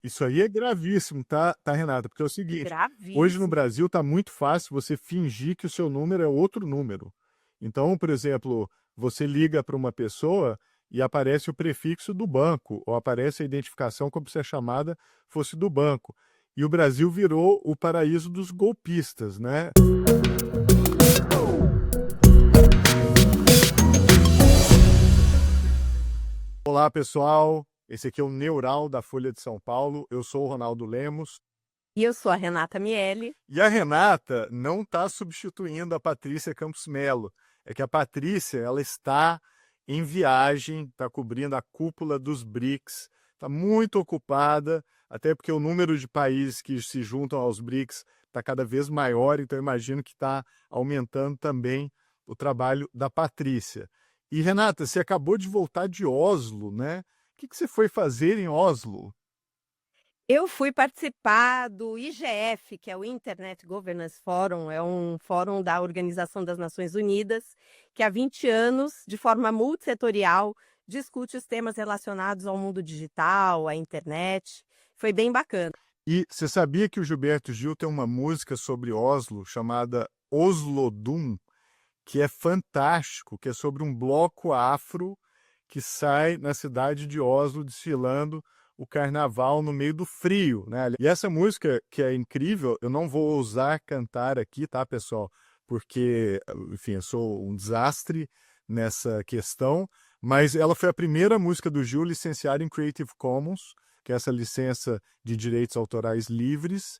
Isso aí é gravíssimo, tá, Renata? Porque é o seguinte, hoje no Gravíssimo. Brasil tá muito fácil você fingir que o seu número é outro número. Então, por exemplo, você liga para uma pessoa e aparece o prefixo do banco, ou aparece a identificação como se a chamada fosse do banco. E o Brasil virou o paraíso dos golpistas, né? Olá, pessoal. Esse aqui é o Neural da Folha de São Paulo. Eu sou o Ronaldo Lemos. E eu sou a Renata Miele. E a Renata não está substituindo a Patrícia Campos Melo. É que a Patrícia ela está em viagem, está cobrindo a cúpula dos BRICS, está muito ocupada, até porque o número de países que se juntam aos BRICS está cada vez maior, então eu imagino que está aumentando também o trabalho da Patrícia. E Renata, você acabou de voltar de Oslo, né? O que você foi fazer em Oslo? Eu fui participar do IGF, que é o Internet Governance Forum, é um fórum da Organização das Nações Unidas, que há 20 anos, de forma multissetorial, discute os temas relacionados ao mundo digital, à internet. Foi bem bacana. E você sabia que o Gilberto Gil tem uma música sobre Oslo chamada Oslodum, que é fantástico, que é sobre um bloco afro que sai na cidade de Oslo desfilando o carnaval no meio do frio, né? E essa música, que é incrível, eu não vou ousar cantar aqui, tá, pessoal? Porque, enfim, eu sou um desastre nessa questão, mas ela foi a primeira música do Gil licenciada em Creative Commons, que é essa licença de direitos autorais livres,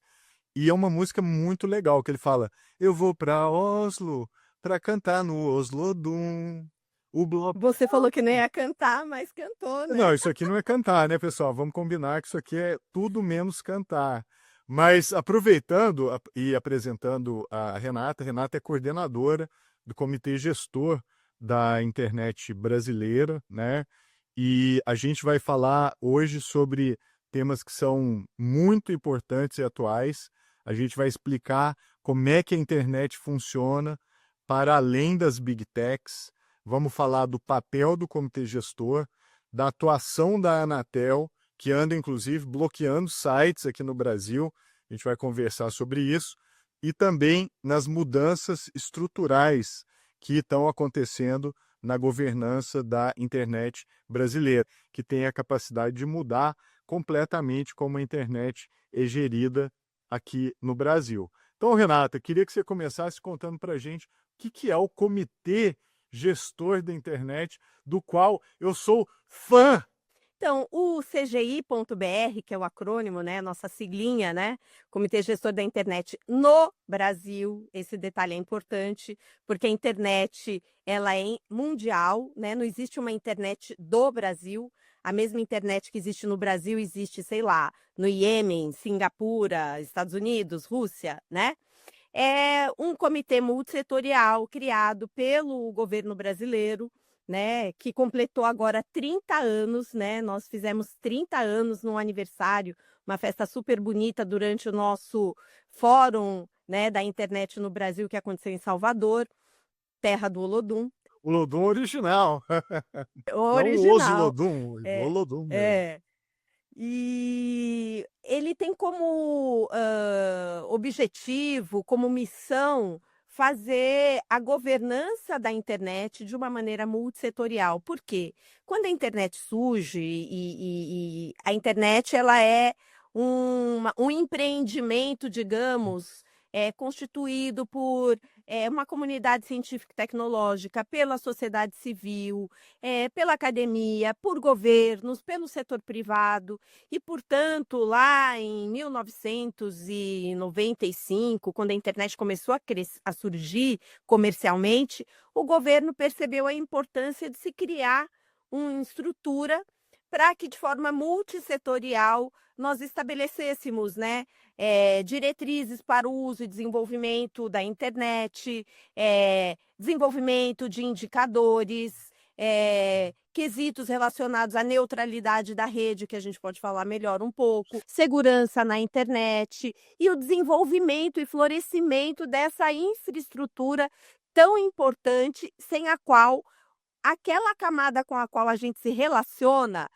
e é uma música muito legal, que ele fala: eu vou para Oslo para cantar no Oslodum. O bloco. Você falou que nem ia cantar, mas cantou, né? Não, isso aqui não é cantar, né, pessoal? Vamos combinar que isso aqui é tudo menos cantar. Mas aproveitando e apresentando a Renata é coordenadora do comitê gestor da internet brasileira, né? E a gente vai falar hoje sobre temas que são muito importantes e atuais. A gente vai explicar como é que a internet funciona para além das big techs. Vamos falar do papel do comitê gestor, da atuação da Anatel, que anda inclusive bloqueando sites aqui no Brasil. A gente vai conversar sobre isso. E também nas mudanças estruturais que estão acontecendo na governança da internet brasileira, que tem a capacidade de mudar completamente como a internet é gerida aqui no Brasil. Então, Renata, queria que você começasse contando para a gente o que é o Comitê Gestor da Internet, do qual eu sou fã. Então, o CGI.br, que é o acrônimo, né, nossa siglinha, né, Comitê Gestor da Internet no Brasil, esse detalhe é importante, porque a internet, ela é mundial, né, não existe uma internet do Brasil, a mesma internet que existe no Brasil existe, sei lá, no Iêmen, Singapura, Estados Unidos, Rússia, né? É um comitê multissetorial criado pelo governo brasileiro, né, que completou agora 30 anos, né? Nós fizemos 30 anos no aniversário, uma festa super bonita durante o nosso fórum, né, da internet no Brasil que aconteceu em Salvador, terra do Olodum, O Lodum original. Não o original. Oslodum, o É, Lodum mesmo. é. E ele tem como objetivo, como missão, fazer a governança da internet de uma maneira multissetorial. Por quê? Quando a internet surge, e a internet ela é um empreendimento, digamos, constituído por uma comunidade científica e tecnológica, pela sociedade civil, pela academia, por governos, pelo setor privado. E, portanto, lá em 1995, quando a internet começou a surgir comercialmente, o governo percebeu a importância de se criar uma estrutura para que, de forma multissetorial, nós estabelecêssemos, né, diretrizes para o uso e desenvolvimento da internet, desenvolvimento de indicadores, quesitos relacionados à neutralidade da rede, que a gente pode falar melhor um pouco, segurança na internet e o desenvolvimento e florescimento dessa infraestrutura tão importante, sem a qual aquela camada com a qual a gente se relaciona,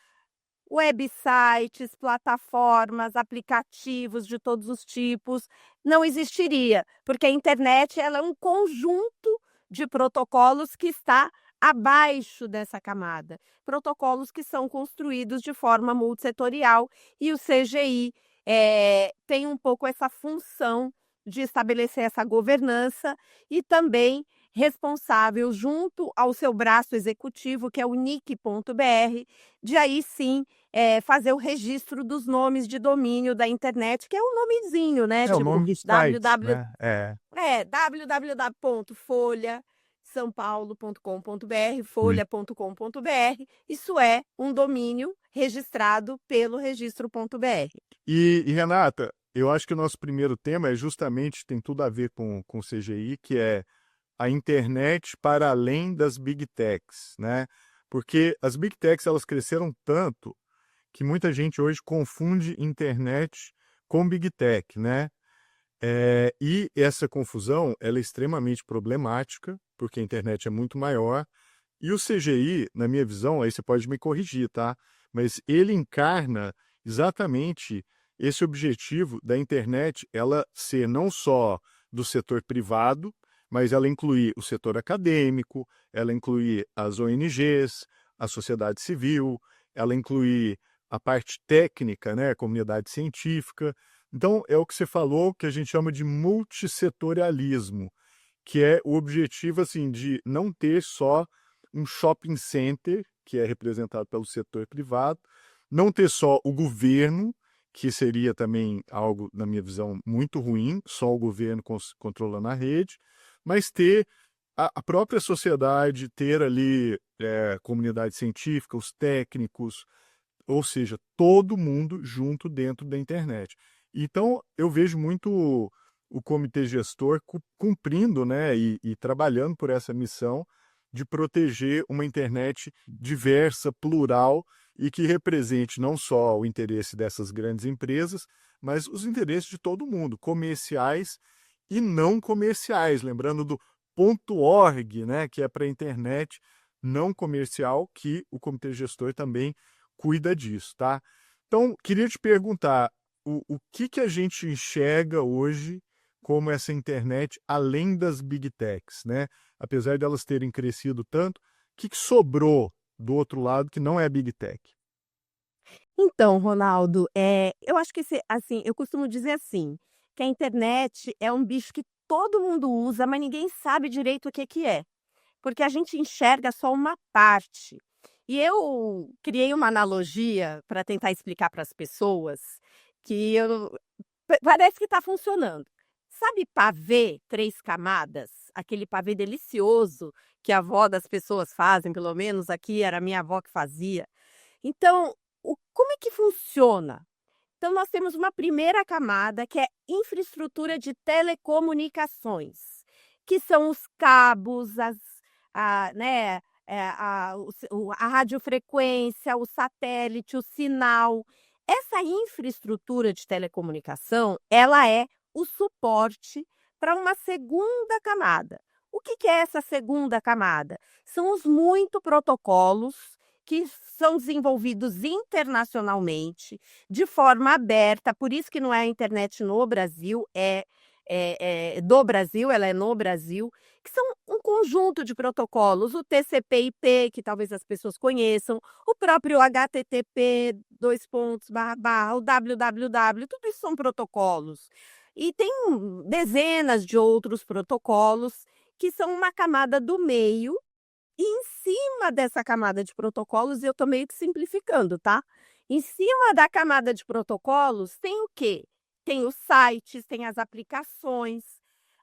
websites, plataformas, aplicativos de todos os tipos, não existiria, porque a internet ela é um conjunto de protocolos que está abaixo dessa camada. Protocolos que são construídos de forma multissetorial e o CGI tem um pouco essa função de estabelecer essa governança e também responsável junto ao seu braço executivo, que é o NIC.br, de aí sim fazer o registro dos nomes de domínio da internet, que é um nomezinho, né? É o Tipo nome dos sites, né? É. www.folhasaopaulo.com.br, folha.com.br. Isso é um domínio registrado pelo registro.br. E, Renata, eu acho que o nosso primeiro tema é justamente, tem tudo a ver com o CGI, que é a internet para além das big techs, né? Porque as big techs elas cresceram tanto que muita gente hoje confunde internet com big tech, né? E essa confusão ela é extremamente problemática, porque a internet é muito maior. E o CGI, na minha visão, aí você pode me corrigir, tá? Mas ele encarna exatamente esse objetivo da internet, ela ser não só do setor privado, mas ela incluir o setor acadêmico, ela incluir as ONGs, a sociedade civil, ela incluir a parte técnica, né, a comunidade científica. Então, é o que você falou, que a gente chama de multissetorialismo, que é o objetivo assim, de não ter só um shopping center, que é representado pelo setor privado, não ter só o governo, que seria também algo, na minha visão, muito ruim, só o governo controlando a rede, mas ter a própria sociedade, ter ali comunidade científica, os técnicos, ou seja, todo mundo junto dentro da internet. Então, eu vejo muito o comitê gestor cumprindo, né, e trabalhando por essa missão de proteger uma internet diversa, plural e que represente não só o interesse dessas grandes empresas, mas os interesses de todo mundo, comerciais e não comerciais. Lembrando do .org, né, que é para a internet não comercial, que o comitê gestor também cuida disso, tá? Então, queria te perguntar, o que a gente enxerga hoje como essa internet além das big techs, né? Apesar de elas terem crescido tanto, o que sobrou do outro lado que não é big tech? Então, Ronaldo, eu acho que assim, eu costumo dizer assim, que a internet é um bicho que todo mundo usa, mas ninguém sabe direito o que que é, porque a gente enxerga só uma parte. E eu criei uma analogia para tentar explicar para as pessoas que parece que está funcionando. Sabe pavê 3 camadas? Aquele pavê delicioso que a avó das pessoas fazem, pelo menos aqui era a minha avó que fazia. Então, como é que funciona? Então, nós temos uma primeira camada, que é infraestrutura de telecomunicações, que são os cabos, né, a radiofrequência, o satélite, o sinal. Essa infraestrutura de telecomunicação, ela é o suporte para uma segunda camada. O que que é essa segunda camada? São os muito protocolos que são desenvolvidos internacionalmente, de forma aberta, por isso que não é a internet no Brasil, do Brasil, ela é no Brasil, que são um conjunto de protocolos, o TCP/IP, que talvez as pessoas conheçam, o próprio HTTP, o www, tudo isso são protocolos. E tem dezenas de outros protocolos que são uma camada do meio, e em cima dessa camada de protocolos, eu estou meio que simplificando, tá? Em cima da camada de protocolos, tem o quê? Tem os sites, tem as aplicações.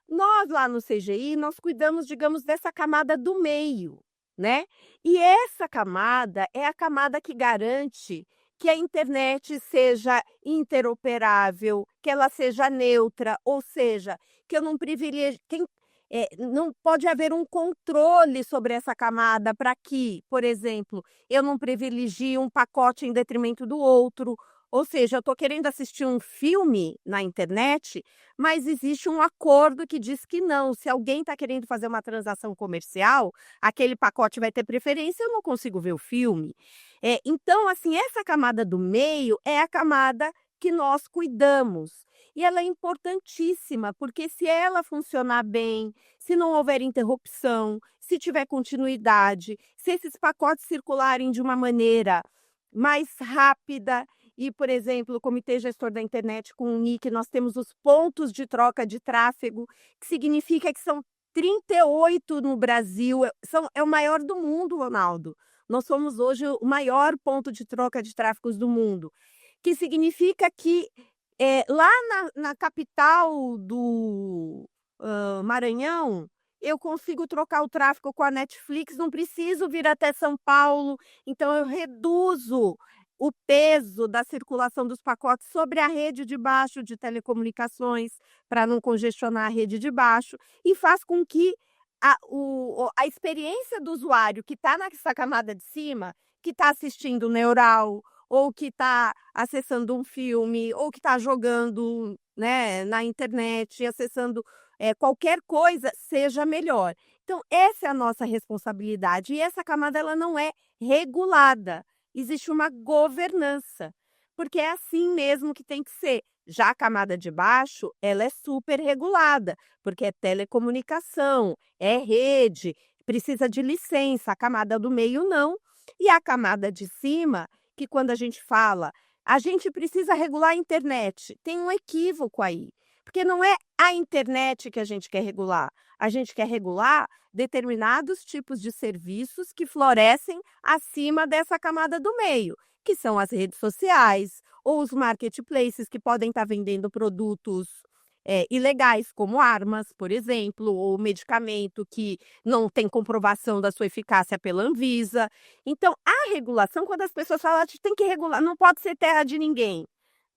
Nós, lá no CGI, nós cuidamos, digamos, dessa camada do meio, né? E essa camada é a camada que garante que a internet seja interoperável, que ela seja neutra, ou seja, que eu não privilegie, não pode haver um controle sobre essa camada para que, por exemplo, eu não privilegie um pacote em detrimento do outro, Ou seja, eu estou querendo assistir um filme na internet, mas existe um acordo que diz que não. Se alguém está querendo fazer uma transação comercial, aquele pacote vai ter preferência, eu não consigo ver o filme. Então, assim, essa camada do meio é a camada que nós cuidamos. E ela é importantíssima, porque se ela funcionar bem, se não houver interrupção, se tiver continuidade, se esses pacotes circularem de uma maneira mais rápida e, por exemplo, o Comitê Gestor da Internet com o NIC, nós temos os pontos de troca de tráfego, que significa que são 38 no Brasil, é o maior do mundo, Ronaldo. Nós somos hoje o maior ponto de troca de tráfegos do mundo, que significa que lá na capital do Maranhão, eu consigo trocar o tráfego com a Netflix, não preciso vir até São Paulo, então eu reduzo o peso da circulação dos pacotes sobre a rede de baixo de telecomunicações, para não congestionar a rede de baixo, e faz com que a experiência do usuário que está nessa camada de cima, que está assistindo Neural, ou que está acessando um filme, ou que está jogando, né, na internet, acessando qualquer coisa, seja melhor. Então, essa é a nossa responsabilidade. E essa camada ela não é regulada. Existe uma governança, porque é assim mesmo que tem que ser. Já a camada de baixo, ela é super regulada, porque é telecomunicação, é rede, precisa de licença. A camada do meio não. E a camada de cima, que quando a gente fala, a gente precisa regular a internet, tem um equívoco aí, porque não é a internet que a gente quer regular, a gente quer regular determinados tipos de serviços que florescem acima dessa camada do meio, que são as redes sociais ou os marketplaces que podem estar vendendo produtos ilegais, como armas, por exemplo, ou medicamento que não tem comprovação da sua eficácia pela Anvisa. Então, a regulação, quando as pessoas falam, a gente tem que regular, não pode ser terra de ninguém.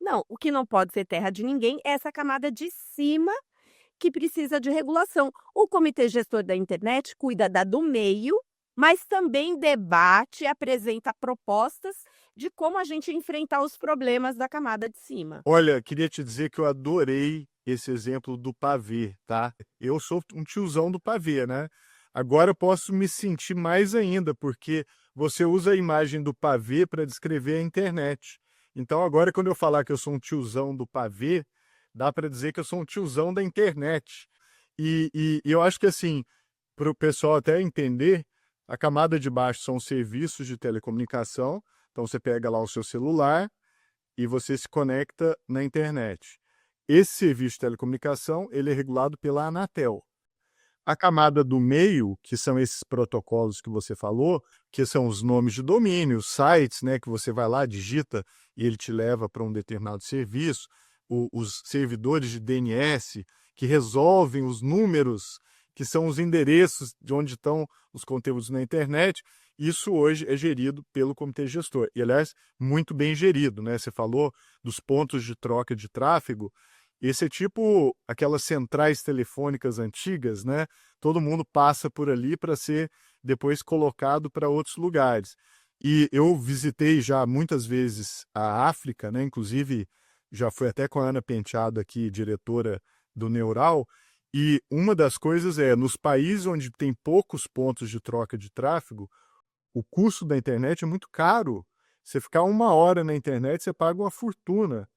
Não, o que não pode ser terra de ninguém é essa camada de cima que precisa de regulação. O Comitê Gestor da Internet cuida da do meio, mas também debate, apresenta propostas de como a gente enfrentar os problemas da camada de cima. Olha, queria te dizer que eu adorei esse exemplo do pavê, tá? Eu sou um tiozão do pavê, né? Agora eu posso me sentir mais ainda, porque você usa a imagem do pavê para descrever a internet. Então agora, quando eu falar que eu sou um tiozão do pavê, dá para dizer que eu sou um tiozão da internet. E eu acho que, assim, para o pessoal até entender, a camada de baixo são os serviços de telecomunicação. Então você pega lá o seu celular e você se conecta na internet. Esse serviço de telecomunicação ele é regulado pela Anatel. A camada do meio, que são esses protocolos que você falou, que são os nomes de domínio, os sites, né, que você vai lá, digita e ele te leva para um determinado serviço, os servidores de DNS que resolvem os números, que são os endereços de onde estão os conteúdos na internet. Isso hoje é gerido pelo comitê gestor. E, aliás, muito bem gerido, né? Você falou dos pontos de troca de tráfego. Esse é tipo aquelas centrais telefônicas antigas, né? Todo mundo passa por ali para ser depois colocado para outros lugares. E eu visitei já muitas vezes a África, né? Inclusive, já fui até com a Ana Penteado aqui, diretora do Neural. E uma das coisas é, nos países onde tem poucos pontos de troca de tráfego, o custo da internet é muito caro. Você ficar 1 hora na internet, você paga uma fortuna.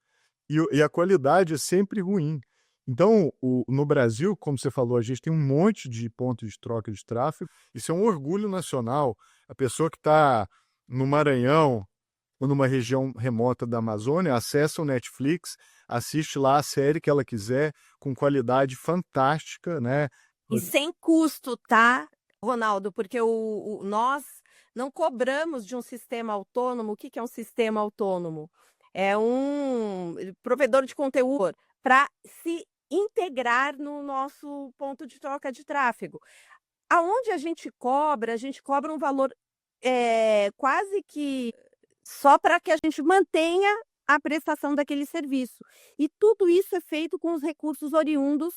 E a qualidade é sempre ruim. Então, no Brasil, como você falou, a gente tem um monte de pontos de troca de tráfego. Isso é um orgulho nacional. A pessoa que está no Maranhão ou numa região remota da Amazônia, acessa o Netflix, assiste lá a série que ela quiser, com qualidade fantástica, né? E sem custo, tá, Ronaldo? Porque nós não cobramos de um sistema autônomo. O que é um sistema autônomo? É um provedor de conteúdo para se integrar no nosso ponto de troca de tráfego. Aonde a gente cobra um valor quase que só para que a gente mantenha a prestação daquele serviço. E tudo isso é feito com os recursos oriundos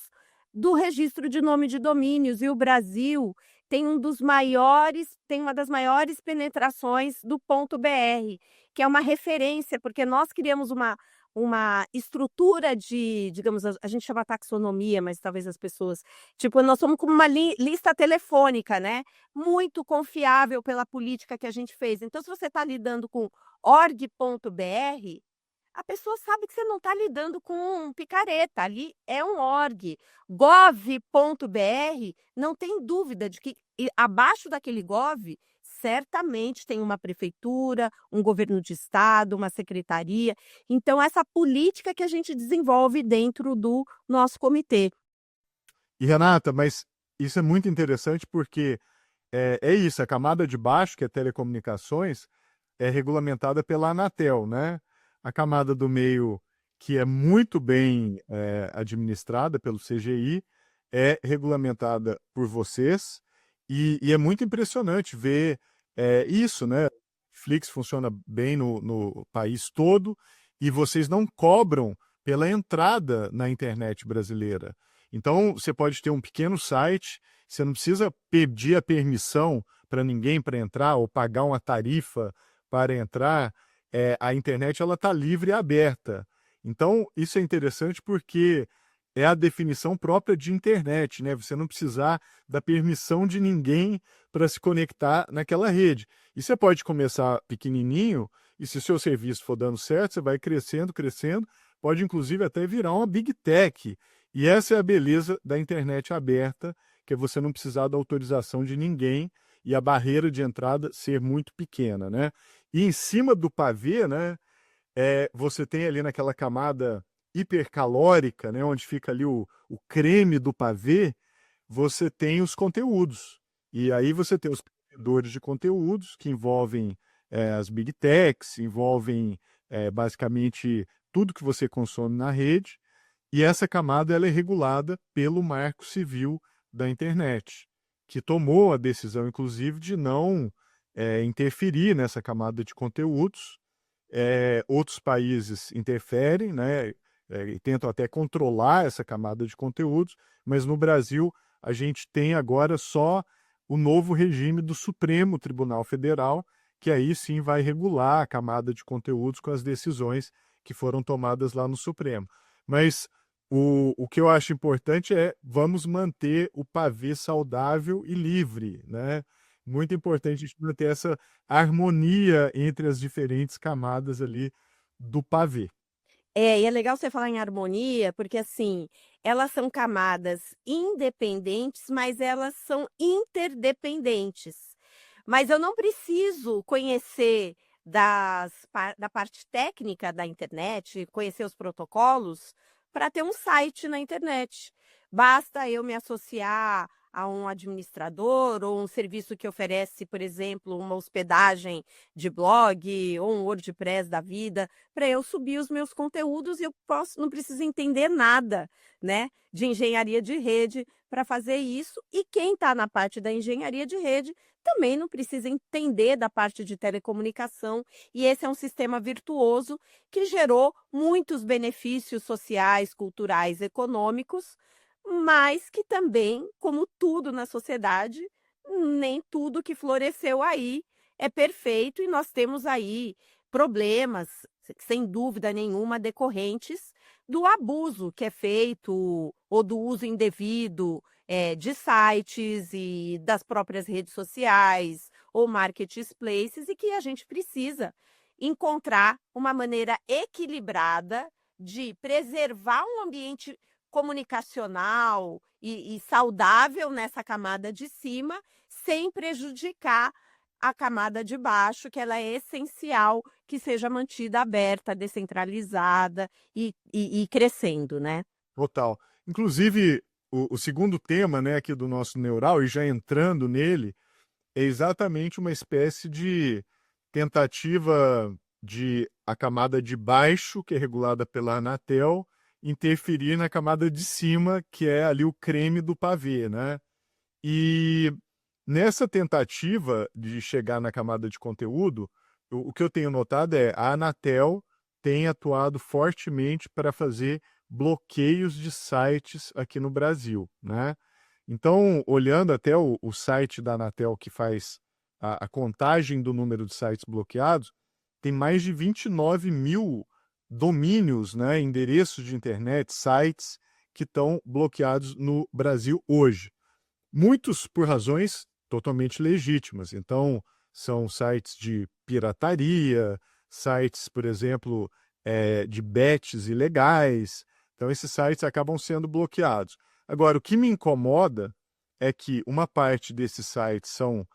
do registro de nome de domínios. E o Brasil tem uma das maiores penetrações do ponto .br. que é uma referência, porque nós criamos uma estrutura de, digamos, a gente chama taxonomia, mas talvez as pessoas, tipo, nós somos como uma lista telefônica, né, muito confiável pela política que a gente fez. Então, se você está lidando com org.br, a pessoa sabe que você não está lidando com um picareta, ali é um org. Gov.br, não tem dúvida de que abaixo daquele gov, certamente tem uma prefeitura, um governo de estado, uma secretaria. Então, essa política que a gente desenvolve dentro do nosso comitê. E Renata, mas isso é muito interessante porque é isso, a camada de baixo, que é telecomunicações, é regulamentada pela Anatel, né? A camada do meio, que é muito bem administrada pelo CGI, é regulamentada por vocês, e é muito impressionante ver isso, né? Netflix funciona bem no país todo, e vocês não cobram pela entrada na internet brasileira. Então, você pode ter um pequeno site, você não precisa pedir a permissão para ninguém para entrar ou pagar uma tarifa para entrar. A internet ela está livre e aberta. Então, isso é interessante porque é a definição própria de internet, né? Você não precisar da permissão de ninguém para se conectar naquela rede. E você pode começar pequenininho, e se o seu serviço for dando certo, você vai crescendo, crescendo, pode inclusive até virar uma big tech. E essa é a beleza da internet aberta, que é você não precisar da autorização de ninguém e a barreira de entrada ser muito pequena, né? E em cima do pavê, né, você tem ali naquela camada hipercalórica, né, onde fica ali o creme do pavê, você tem os conteúdos. E aí você tem os provedores de conteúdos, que envolvem as big techs, envolvem basicamente tudo que você consome na rede, e essa camada ela é regulada pelo Marco Civil da Internet, que tomou a decisão, inclusive, de não interferir nessa camada de conteúdos. Outros países interferem, né, e tentam até controlar essa camada de conteúdos, mas no Brasil a gente tem agora só o novo regime do Supremo Tribunal Federal, que aí sim vai regular a camada de conteúdos com as decisões que foram tomadas lá no Supremo. Mas o que eu acho importante é vamos manter o pavê saudável e livre, né? Muito importante a gente manter essa harmonia entre as diferentes camadas ali do pavê. E é legal você falar em harmonia, porque assim, elas são camadas independentes, mas elas são interdependentes. Mas eu não preciso conhecer da parte técnica da internet, conhecer os protocolos, para ter um site na internet. Basta eu me associar a um administrador ou um serviço que oferece, por exemplo, uma hospedagem de blog ou um WordPress da vida, para eu subir os meus conteúdos e não preciso entender nada, né, de engenharia de rede para fazer isso. E quem está na parte da engenharia de rede também não precisa entender da parte de telecomunicação. E esse é um sistema virtuoso que gerou muitos benefícios sociais, culturais, econômicos, mas que também, como tudo na sociedade, nem tudo que floresceu aí é perfeito, e nós temos aí problemas, sem dúvida nenhuma, decorrentes do abuso que é feito ou do uso indevido de sites e das próprias redes sociais ou marketplaces, e que a gente precisa encontrar uma maneira equilibrada de preservar um ambiente comunicacional e saudável nessa camada de cima, sem prejudicar a camada de baixo, que ela é essencial que seja mantida aberta, descentralizada e crescendo, né? Total. Inclusive, o segundo tema, né, aqui do nosso Neural, e já entrando nele, é exatamente uma espécie de tentativa de a camada de baixo, que é regulada pela Anatel, interferir na camada de cima, que é ali o creme do pavê, né? E nessa tentativa de chegar na camada de conteúdo, o que eu tenho notado é a Anatel tem atuado fortemente para fazer bloqueios de sites aqui no Brasil, né? Então, olhando até o site da Anatel que faz a contagem do número de sites bloqueados, tem mais de 29 mil domínios, né, endereços de internet, sites que estão bloqueados no Brasil hoje. Muitos por razões totalmente legítimas. Então, são sites de pirataria, sites, por exemplo, de bets ilegais. Então, esses sites acabam sendo bloqueados. Agora, o que me incomoda é que uma parte desses sites são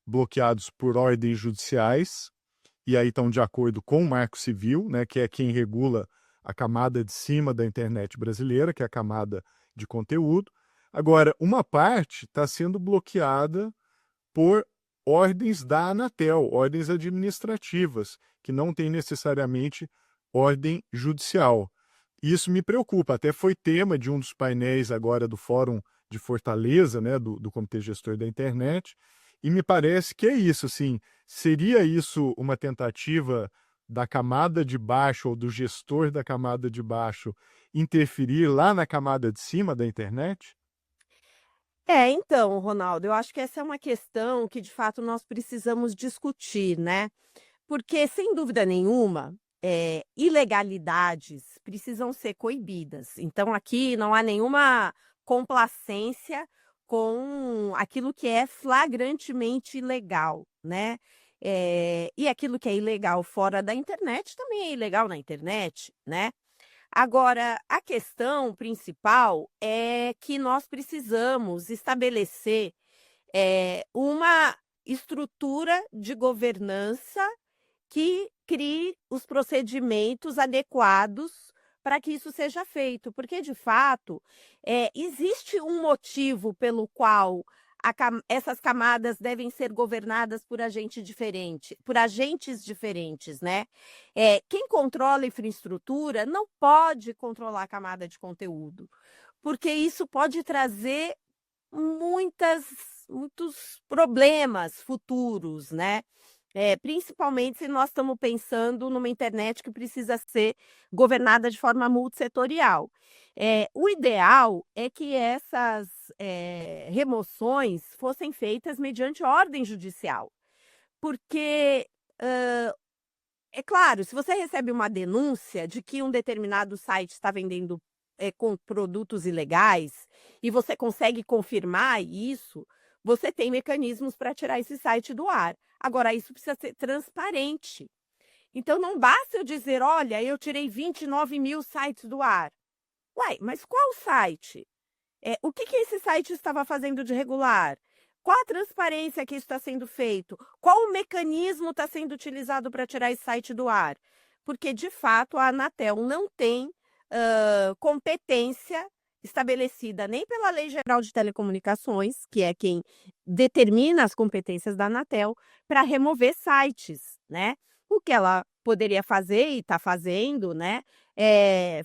bloqueados por ordens judiciais, e aí estão de acordo com o Marco Civil, né, que é quem regula a camada de cima da internet brasileira, que é a camada de conteúdo. Agora, uma parte está sendo bloqueada por ordens da Anatel, ordens administrativas, que não tem necessariamente ordem judicial. Isso me preocupa, até foi tema de um dos painéis agora do Fórum de Fortaleza, né, do Comitê Gestor da Internet, e me parece que é isso, assim, seria isso uma tentativa da camada de baixo ou do gestor da camada de baixo interferir lá na camada de cima da internet? Então, Ronaldo, eu acho que essa é uma questão que de fato nós precisamos discutir, né? Porque, sem dúvida nenhuma, ilegalidades precisam ser coibidas. Então, aqui não há nenhuma complacência com aquilo que é flagrantemente ilegal, né? E aquilo que é ilegal fora da internet também é ilegal na internet, né? Agora, a questão principal é que nós precisamos estabelecer uma estrutura de governança que crie os procedimentos adequados para que isso seja feito, porque de fato existe um motivo pelo qual essas camadas devem ser governadas por por agentes diferentes, né? Quem controla a infraestrutura não pode controlar a camada de conteúdo, porque isso pode trazer muitos problemas futuros, né? Principalmente se nós estamos pensando numa internet que precisa ser governada de forma multissetorial. O ideal é que essas remoções fossem feitas mediante ordem judicial, porque é claro, se você recebe uma denúncia de que um determinado site está vendendo com produtos ilegais e você consegue confirmar isso, você tem mecanismos para tirar esse site do ar. Agora, isso precisa ser transparente. Então, não basta eu dizer, olha, eu tirei 29 mil sites do ar. Uai, mas qual site? O que esse site estava fazendo de regular? Qual a transparência que isso está sendo feito? Qual o mecanismo está sendo utilizado para tirar esse site do ar? Porque, de fato, a Anatel não tem competência estabelecida nem pela Lei Geral de Telecomunicações, que é quem determina as competências da Anatel, para remover sites, né? O que ela poderia fazer e está fazendo, né?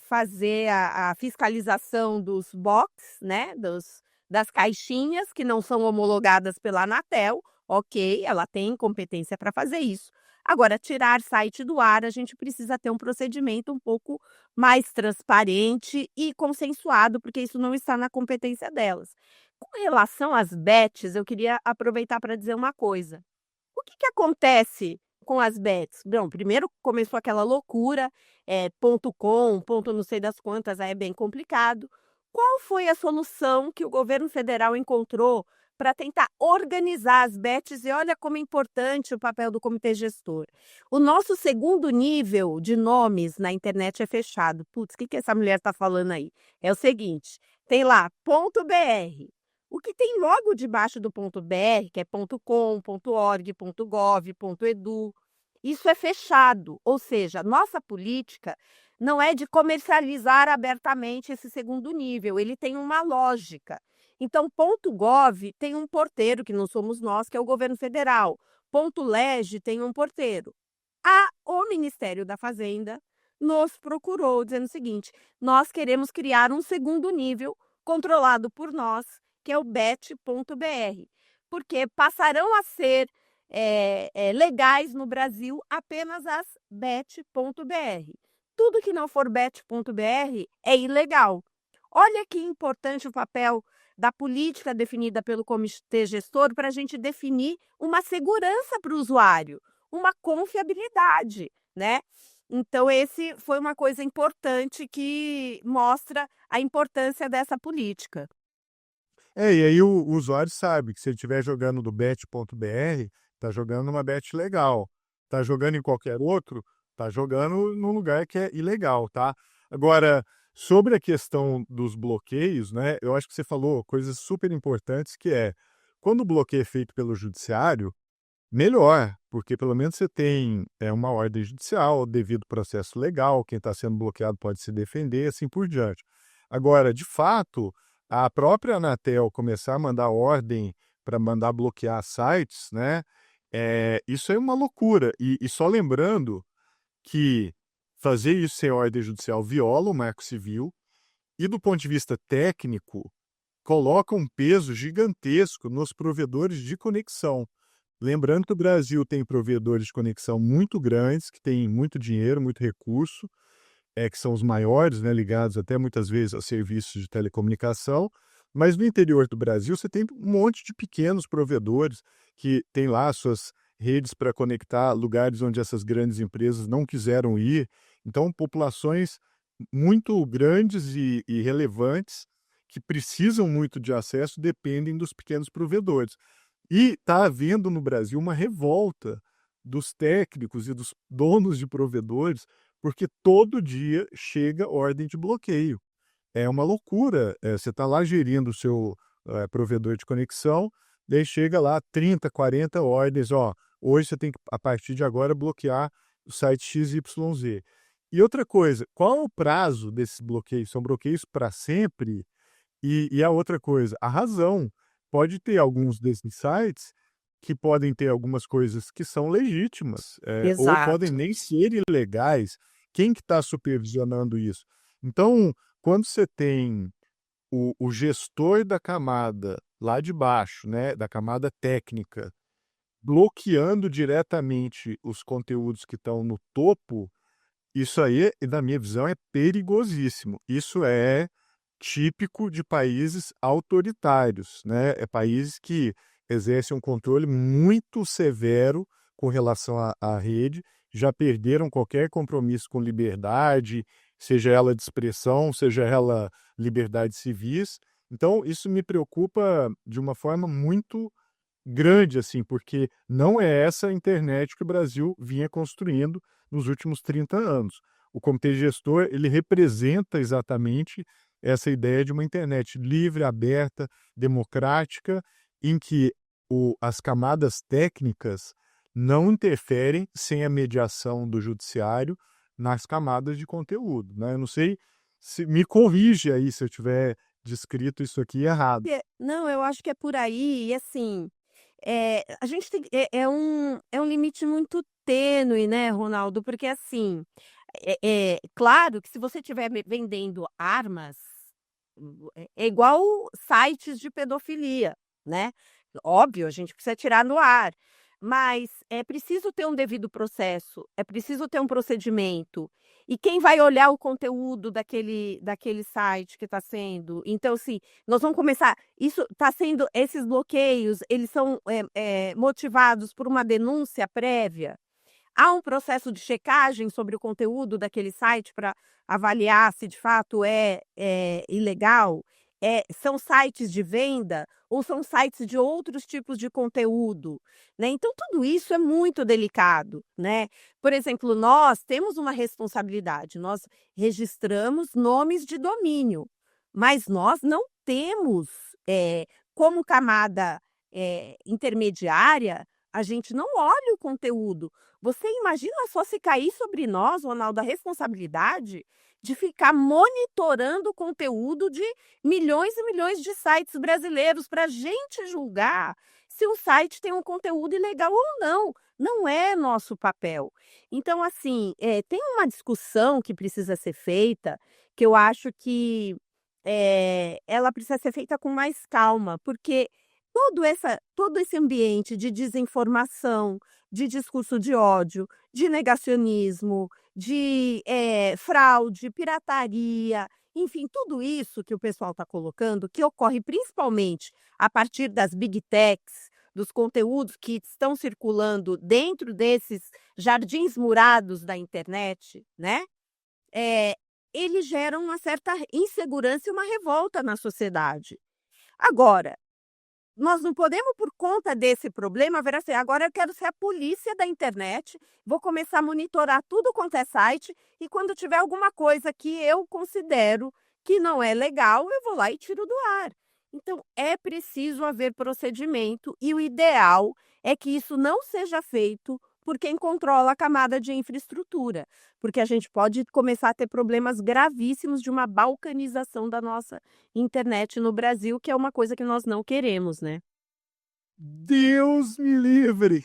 Fazer a fiscalização dos box, né? Das caixinhas que não são homologadas pela Anatel, ok, ela tem competência para fazer isso. Agora, tirar site do ar, a gente precisa ter um procedimento um pouco mais transparente e consensuado, porque isso não está na competência delas. Com relação às bets, eu queria aproveitar para dizer uma coisa. O que acontece com as bets? Bom, primeiro começou aquela loucura, ponto .com, ponto não sei das quantas, aí é bem complicado. Qual foi a solução que o governo federal encontrou para tentar organizar as bets? E olha como é importante o papel do comitê gestor. O nosso segundo nível de nomes na internet é fechado. Putz, o que essa mulher está falando aí? É o seguinte, tem lá ponto .br. O que tem logo debaixo do ponto .br, que é ponto .com, ponto .org, ponto .gov, ponto .edu, isso é fechado, ou seja, nossa política não é de comercializar abertamente esse segundo nível, ele tem uma lógica. Então, ponto .gov tem um porteiro, que não somos nós, que é o governo federal. Ponto .leg tem um porteiro. O Ministério da Fazenda nos procurou dizendo o seguinte, nós queremos criar um segundo nível controlado por nós, que é o bet.br, porque passarão a ser legais no Brasil apenas as bet.br. Tudo que não for bet.br é ilegal. Olha que importante o papel da política definida pelo comitê gestor para a gente definir uma segurança para o usuário. uma confiabilidade, né? Então, esse foi uma coisa importante que mostra a importância dessa política. E aí o usuário sabe que se ele estiver jogando do bet.br, tá jogando numa bet legal. Tá jogando em qualquer outro, tá jogando num lugar que é ilegal, tá? Agora, sobre a questão dos bloqueios, né, eu acho que você falou coisas super importantes, que é, quando o bloqueio é feito pelo judiciário, melhor, porque pelo menos você tem, uma ordem judicial, devido processo legal, quem está sendo bloqueado pode se defender, assim por diante. Agora, de fato, a própria Anatel começar a mandar ordem para mandar bloquear sites, né, isso é uma loucura. E só lembrando que fazer isso sem ordem judicial viola o Marco Civil e, do ponto de vista técnico, coloca um peso gigantesco nos provedores de conexão. Lembrando que o Brasil tem provedores de conexão muito grandes, que têm muito dinheiro, muito recurso, que são os maiores, né, ligados até muitas vezes a serviços de telecomunicação, mas no interior do Brasil você tem um monte de pequenos provedores que têm lá suas redes para conectar lugares onde essas grandes empresas não quiseram ir. Então, populações muito grandes e relevantes que precisam muito de acesso dependem dos pequenos provedores. E está havendo no Brasil uma revolta dos técnicos e dos donos de provedores, porque todo dia chega ordem de bloqueio. É uma loucura. Você está lá gerindo o seu provedor de conexão, daí chega lá 30, 40 ordens. Ó, hoje você tem que, a partir de agora, bloquear o site XYZ. E outra coisa, qual é o prazo desses bloqueios? São bloqueios para sempre? E a outra coisa, a razão. Pode ter alguns desses sites que podem ter algumas coisas que são legítimas, ou podem Exato. nem ser ilegais. Quem que está supervisionando isso? Então, quando você tem o gestor da camada lá de baixo, né, da camada técnica, bloqueando diretamente os conteúdos que estão no topo, isso aí, na minha visão, é perigosíssimo. Isso é típico de países autoritários, né? É países que exercem um controle muito severo com relação à rede, já perderam qualquer compromisso com liberdade, seja ela de expressão, seja ela liberdades civis. Então, isso me preocupa de uma forma muito grande, assim, porque não é essa a internet que o Brasil vinha construindo nos últimos 30 anos. O comitê gestor, ele representa exatamente essa ideia de uma internet livre, aberta, democrática, em que as camadas técnicas não interferem sem a mediação do judiciário nas camadas de conteúdo, né? Eu não sei, se me corrige aí se eu tiver descrito isso aqui errado. Não, eu acho que é por aí e, assim, a gente tem é um limite muito tênue, né, Ronaldo, porque, assim, claro que se você estiver vendendo armas, é igual sites de pedofilia, né. Óbvio, a gente precisa tirar no ar, mas é preciso ter um devido processo, é preciso ter um procedimento. E quem vai olhar o conteúdo daquele site que está sendo, então, assim, nós vamos começar, isso está sendo, esses bloqueios, eles são, motivados por uma denúncia prévia? Há um processo de checagem sobre o conteúdo daquele site para avaliar se de fato é ilegal? São sites de venda ou são sites de outros tipos de conteúdo, né? Então tudo isso é muito delicado, né? Por exemplo, nós temos uma responsabilidade, nós registramos nomes de domínio, mas nós não temos, como camada, intermediária, a gente não olha o conteúdo. Você imagina só se cair sobre nós, Ronaldo, a responsabilidade de ficar monitorando o conteúdo de milhões e milhões de sites brasileiros para a gente julgar se o site tem um conteúdo ilegal ou não. Não é nosso papel. Então, assim, tem uma discussão que precisa ser feita, que eu acho que ela precisa ser feita com mais calma, porque todo esse ambiente de desinformação, de discurso de ódio, de negacionismo, de, fraude, pirataria, enfim, tudo isso que o pessoal está colocando, que ocorre principalmente a partir das big techs, dos conteúdos que estão circulando dentro desses jardins murados da internet, né, eles geram uma certa insegurança e uma revolta na sociedade. Agora, nós não podemos, por conta desse problema, ver assim: agora eu quero ser a polícia da internet, vou começar a monitorar tudo quanto é site, e quando tiver alguma coisa que eu considero que não é legal, eu vou lá e tiro do ar. Então, é preciso haver procedimento, e o ideal é que isso não seja feito por quem controla a camada de infraestrutura, porque a gente pode começar a ter problemas gravíssimos de uma balcanização da nossa internet no Brasil, que é uma coisa que nós não queremos, né. Deus me livre!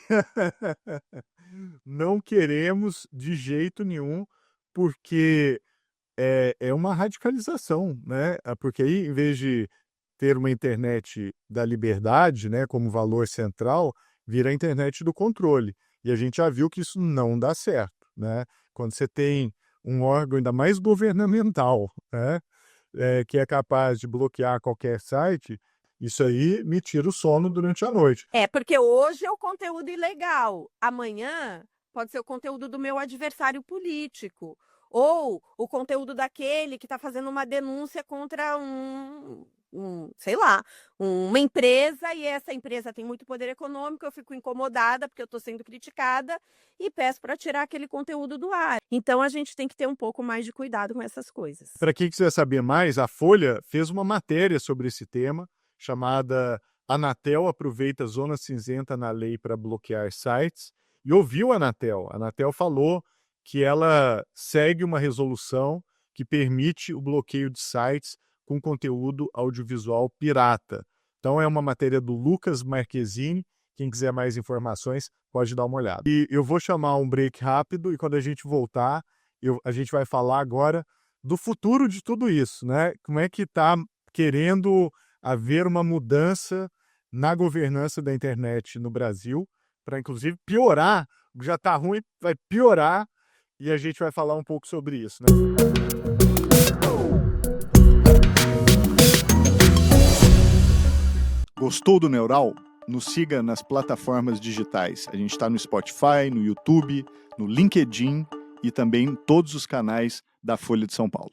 Não queremos de jeito nenhum, porque é uma radicalização, né? Porque aí, em vez de ter uma internet da liberdade, né, como valor central, vira a internet do controle. E a gente já viu que isso não dá certo, né? Quando você tem um órgão ainda mais governamental, né, que é capaz de bloquear qualquer site, isso aí me tira o sono durante a noite. É, porque hoje é o conteúdo ilegal, amanhã pode ser o conteúdo do meu adversário político, ou o conteúdo daquele que está fazendo uma denúncia contra sei lá, uma empresa, e essa empresa tem muito poder econômico, eu fico incomodada porque eu estou sendo criticada e peço para tirar aquele conteúdo do ar. Então a gente tem que ter um pouco mais de cuidado com essas coisas. Para quem quiser saber mais, a Folha fez uma matéria sobre esse tema, chamada Anatel aproveita zona cinzenta na lei para bloquear sites, e ouviu a Anatel. A Anatel falou que ela segue uma resolução que permite o bloqueio de sites com conteúdo audiovisual pirata. Então é uma matéria do Lucas Marquezine. Quem quiser mais informações pode dar uma olhada. E eu vou chamar um break rápido, e quando a gente voltar, a gente vai falar agora do futuro de tudo isso, né? Como é que está querendo haver uma mudança na governança da internet no Brasil, para inclusive piorar, já está ruim, vai piorar, e a gente vai falar um pouco sobre isso, né? Gostou do Neural? Nos siga nas plataformas digitais. A gente está no Spotify, no YouTube, no LinkedIn e também em todos os canais da Folha de São Paulo.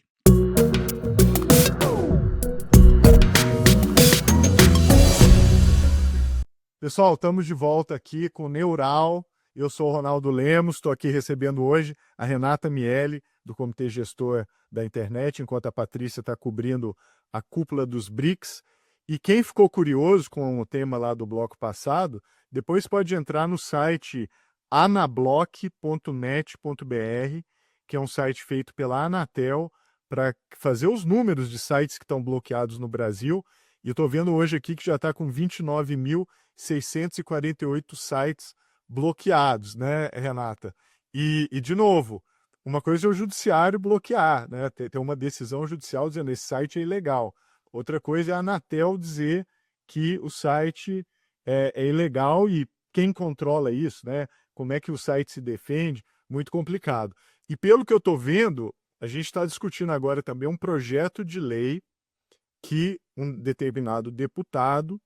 Pessoal, estamos de volta aqui com o Neural. Eu sou o Ronaldo Lemos, estou aqui recebendo hoje a Renata Miele, do Comitê Gestor da Internet, enquanto a Patrícia está cobrindo a cúpula dos BRICS. E quem ficou curioso com o tema lá do bloco passado, depois pode entrar no site anablock.net.br, que é um site feito pela Anatel para fazer os números de sites que estão bloqueados no Brasil. E eu estou vendo hoje aqui que já está com 29.648 sites bloqueados, né, Renata? E, de novo, uma coisa é o judiciário bloquear, né? Tem uma decisão judicial dizendo que esse site é ilegal. Outra coisa é a Anatel dizer que o site é ilegal, e quem controla isso, né? Como é que o site se defende? Muito complicado. E pelo que eu estou vendo, a gente está discutindo agora também um projeto de lei que um determinado deputado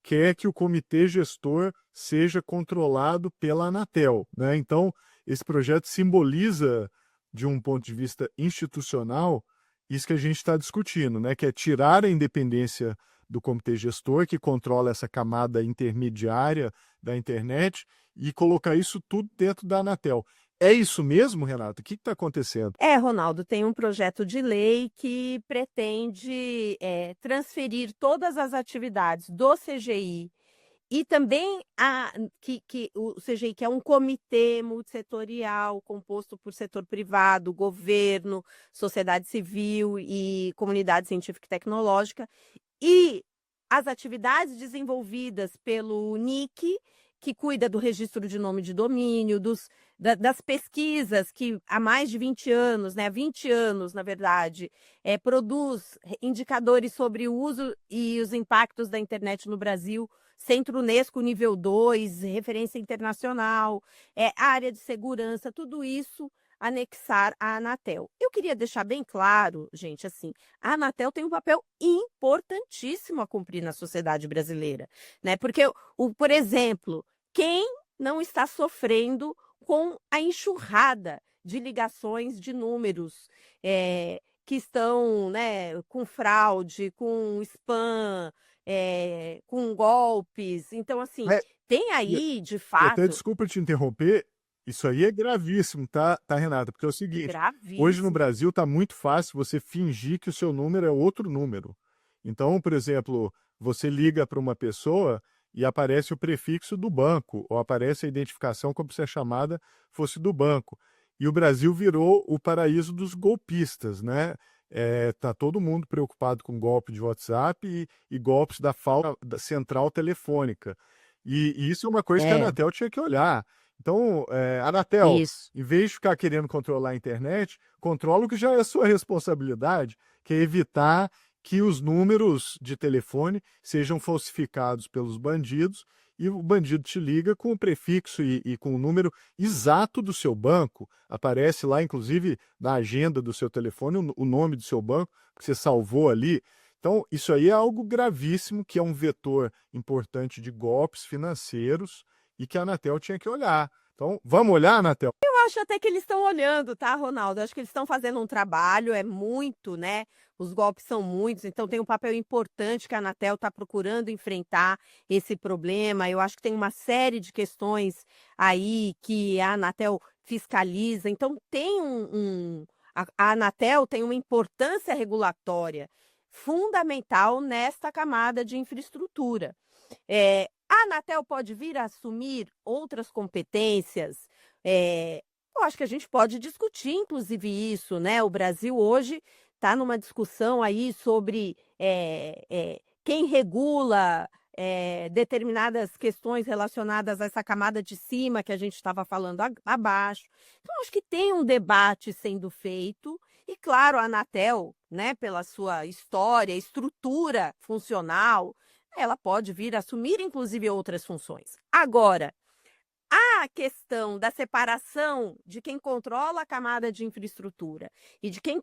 quer que o comitê gestor seja controlado pela Anatel, né? Então, esse projeto simboliza, de um ponto de vista institucional, isso que a gente está discutindo, né? Que é tirar a independência do comitê gestor, que controla essa camada intermediária da internet, e colocar isso tudo dentro da Anatel. É isso mesmo, Renato? O que está acontecendo? Ronaldo, tem um projeto de lei que pretende transferir todas as atividades do CGI e também que o CGI, que é um comitê multissetorial composto por setor privado, governo, sociedade civil e comunidade científica e tecnológica, e as atividades desenvolvidas pelo NIC, que cuida do registro de nome de domínio, das pesquisas que há mais de 20 anos, né, há 20 anos, na verdade, produz indicadores sobre o uso e os impactos da internet no Brasil, Centro Unesco nível 2, referência internacional, área de segurança, tudo isso anexar à Anatel. Eu queria deixar bem claro, gente, assim, a Anatel tem um papel importantíssimo a cumprir na sociedade brasileira, né? Porque, por exemplo, quem não está sofrendo com a enxurrada de ligações de números que estão, né, com fraude, com spam, com golpes. Então, assim, É, tem e aí, de e até fato, desculpa te interromper, isso aí é gravíssimo, tá, Renata? Porque é o seguinte, hoje no gravíssimo. Brasil tá muito fácil você fingir que o seu número é outro número. Então, por exemplo, você liga para uma pessoa e aparece o prefixo do banco, ou aparece a identificação como se a chamada fosse do banco. E o Brasil virou o paraíso dos golpistas, né? Tá todo mundo preocupado com golpe de WhatsApp e golpes da central telefônica. E isso é uma coisa que a É, Anatel tinha que olhar. Então, Anatel, isso. em vez de ficar querendo controlar a internet, controla o que já é sua responsabilidade, que é evitar que os números de telefone sejam falsificados pelos bandidos e o bandido te liga com o prefixo e com o número exato do seu banco. Aparece lá, inclusive, na agenda do seu telefone, o nome do seu banco, que você salvou ali. Então, isso aí é algo gravíssimo, que é um vetor importante de golpes financeiros e que a Anatel tinha que olhar. Então, vamos olhar, Anatel? Eu acho até que eles estão olhando, tá, Ronaldo? Acho que eles estão fazendo um trabalho, é muito, né? Os golpes são muitos, então tem um papel importante que a Anatel está procurando enfrentar esse problema. Eu acho que tem uma série de questões aí que a Anatel fiscaliza. Então tem a Anatel tem uma importância regulatória fundamental nesta camada de infraestrutura. A Anatel pode vir a assumir outras competências. Eu acho que a gente pode discutir, inclusive, isso, né? O Brasil hoje está numa discussão aí sobre quem regula determinadas questões relacionadas a essa camada de cima que a gente estava falando abaixo. Então, acho que tem um debate sendo feito, e, claro, a Anatel, né, pela sua história, estrutura funcional, ela pode vir a assumir, inclusive, outras funções. Agora, a questão da separação de quem controla a camada de infraestrutura e de quem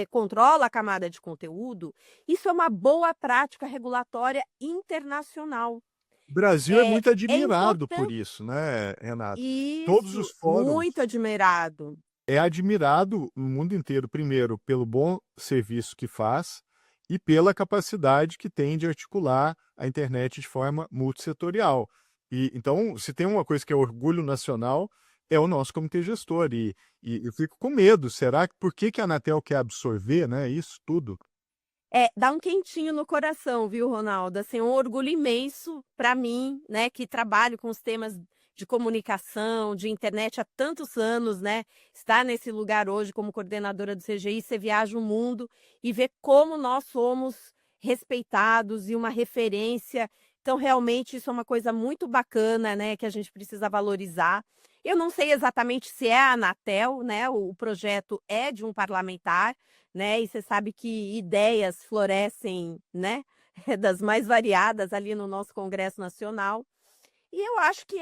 controla a camada de conteúdo, isso é uma boa prática regulatória internacional. O Brasil é muito É admirado por importante isso, né, Renato? Todos os isso, fóruns muito admirado. é admirado no mundo inteiro, primeiro, pelo bom serviço que faz e pela capacidade que tem de articular a internet de forma multissetorial. Então, se tem uma coisa que é orgulho nacional, é o nosso comitê gestor. E eu fico com medo. Será que por que a Anatel quer absorver, né, isso tudo? Dá um quentinho no coração, viu, Ronaldo? Assim, um orgulho imenso para mim, né, que trabalho com os temas de comunicação, de internet há tantos anos, né? Estar nesse lugar hoje como coordenadora do CGI, você viaja o mundo e vê como nós somos respeitados e uma referência. Então, realmente, isso é uma coisa muito bacana, né, que a gente precisa valorizar. Eu não sei exatamente se é a Anatel, né? O projeto é de um parlamentar, né? E você sabe que ideias florescem, né? Das mais variadas ali no nosso Congresso Nacional. E eu acho que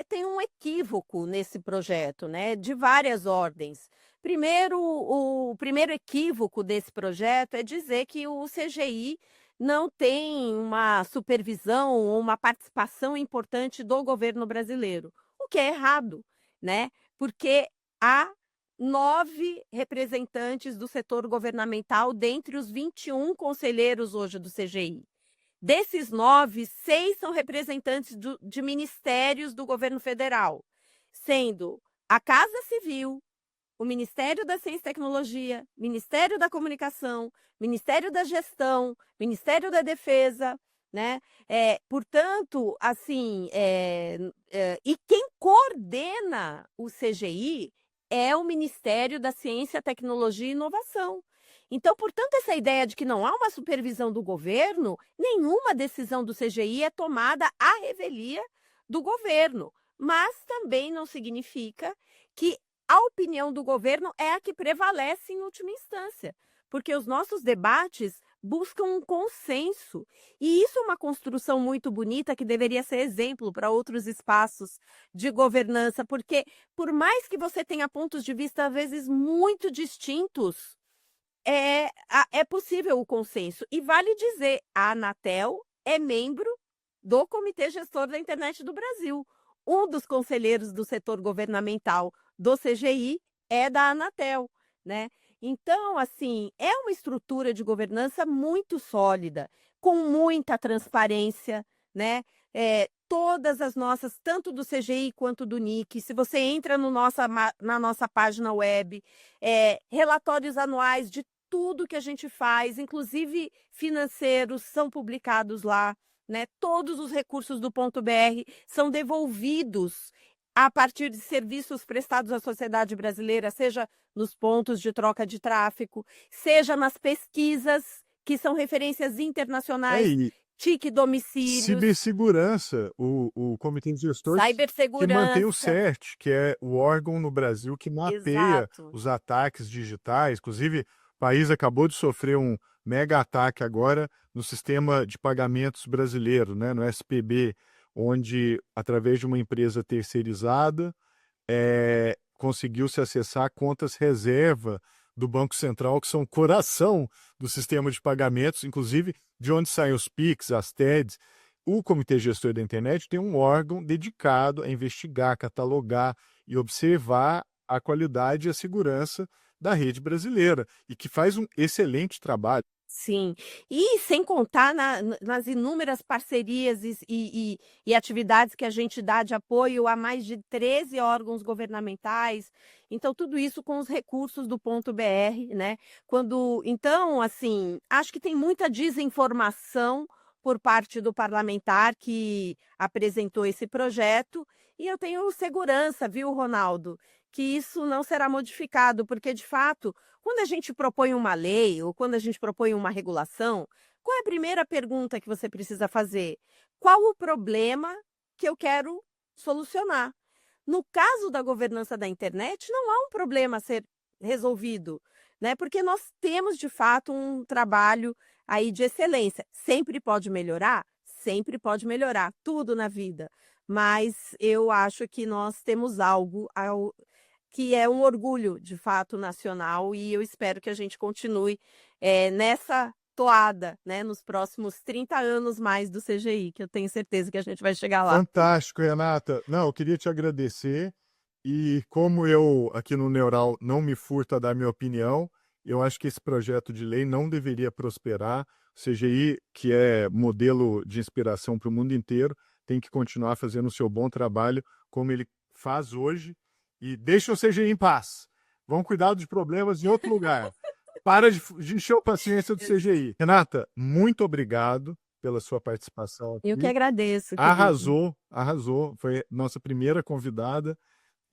tem um equívoco nesse projeto, né? De várias ordens. Primeiro, o primeiro equívoco desse projeto é dizer que o CGI não tem uma supervisão ou uma participação importante do governo brasileiro, o que é errado, né? Porque há 9 representantes do setor governamental dentre os 21 conselheiros hoje do CGI. Desses 9, 6 são representantes de ministérios do governo federal, sendo a Casa Civil, o Ministério da Ciência e Tecnologia, Ministério da Comunicação, Ministério da Gestão, Ministério da Defesa, né? Portanto, assim, e quem coordena o CGI é o Ministério da Ciência, Tecnologia e Inovação. Então, portanto, essa ideia de que não há uma supervisão do governo, nenhuma decisão do CGI é tomada à revelia do governo, mas também não significa que a opinião do governo é a que prevalece em última instância, porque os nossos debates buscam um consenso. E isso é uma construção muito bonita que deveria ser exemplo para outros espaços de governança, porque por mais que você tenha pontos de vista às vezes muito distintos, é possível o consenso. E vale dizer, a Anatel é membro do Comitê Gestor da Internet do Brasil. Um dos conselheiros do setor governamental do CGI é da Anatel, né? Então, assim, é uma estrutura de governança muito sólida, com muita transparência, né? Todas as nossas, tanto do CGI quanto do NIC, se você entra no na nossa página web, relatórios anuais de tudo que a gente faz, inclusive financeiros, são publicados lá, né? Todos os recursos do Ponto BR são devolvidos a partir de serviços prestados à sociedade brasileira, seja nos pontos de troca de tráfego, seja nas pesquisas, que são referências internacionais, E TIC domicílios, cibersegurança, o comitê de gestores que mantém o cibersegurança. CERT, que é o órgão no Brasil que mapeia Exato. os ataques digitais. Inclusive, o país acabou de sofrer um mega ataque agora no sistema de pagamentos brasileiro, né, no SPB, onde, através de uma empresa terceirizada, conseguiu-se acessar contas reserva do Banco Central, que são o coração do sistema de pagamentos, inclusive de onde saem os PIX, as TEDs. O Comitê Gestor da Internet tem um órgão dedicado a investigar, catalogar e observar a qualidade e a segurança da rede brasileira, e que faz um excelente trabalho. Sim, e sem contar nas inúmeras parcerias e atividades que a gente dá de apoio a mais de 13 órgãos governamentais, então tudo isso com os recursos do Ponto BR, né? Então, assim, acho que tem muita desinformação por parte do parlamentar que apresentou esse projeto, e eu tenho segurança, viu, Ronaldo, que isso não será modificado, porque, de fato, quando a gente propõe uma lei ou quando a gente propõe uma regulação, qual é a primeira pergunta que você precisa fazer? Qual o problema que eu quero solucionar? No caso da governança da internet, não há um problema a ser resolvido, né? Porque nós temos, de fato, um trabalho aí de excelência. Sempre pode melhorar? Sempre pode melhorar, tudo na vida. Mas eu acho que nós temos algo que é um orgulho, de fato, nacional, e eu espero que a gente continue nessa toada, né, nos próximos 30 anos mais do CGI, que eu tenho certeza que a gente vai chegar lá. Fantástico, Renata. Não, eu queria te agradecer, e como eu aqui no Neural não me furto a dar minha opinião, eu acho que esse projeto de lei não deveria prosperar. O CGI, que é modelo de inspiração para o mundo inteiro, tem que continuar fazendo o seu bom trabalho como ele faz hoje, e deixa o CGI em paz. Vão cuidar dos problemas em outro lugar. Para de encher a paciência do CGI. Renata, muito obrigado pela sua participação aqui. Eu que agradeço. Arrasou, arrasou. Foi nossa primeira convidada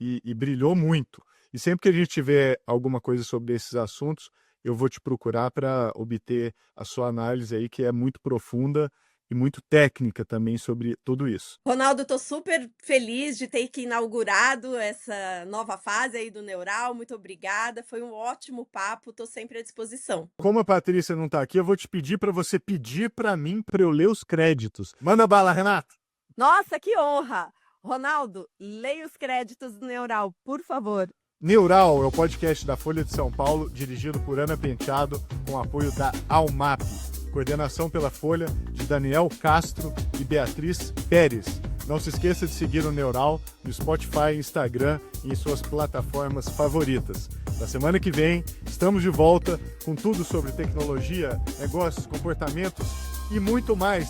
e brilhou muito. E sempre que a gente tiver alguma coisa sobre esses assuntos, eu vou te procurar para obter a sua análise aí, que é muito profunda e muito técnica também sobre tudo isso. Ronaldo, estou super feliz de ter inaugurado essa nova fase aí do Neural. Muito obrigada, foi um ótimo papo, estou sempre à disposição. Como a Patrícia não está aqui, eu vou te pedir para você pedir para mim para eu ler os créditos. Manda bala, Renata! Nossa, que honra! Ronaldo, leia os créditos do Neural, por favor. Neural é o podcast da Folha de São Paulo, dirigido por Ana Penteado, com apoio da Almap. Coordenação pela Folha de Daniel Castro e Beatriz Pérez. Não se esqueça de seguir o Neural no Spotify, Instagram e em suas plataformas favoritas. Na semana que vem, estamos de volta com tudo sobre tecnologia, negócios, comportamentos e muito mais.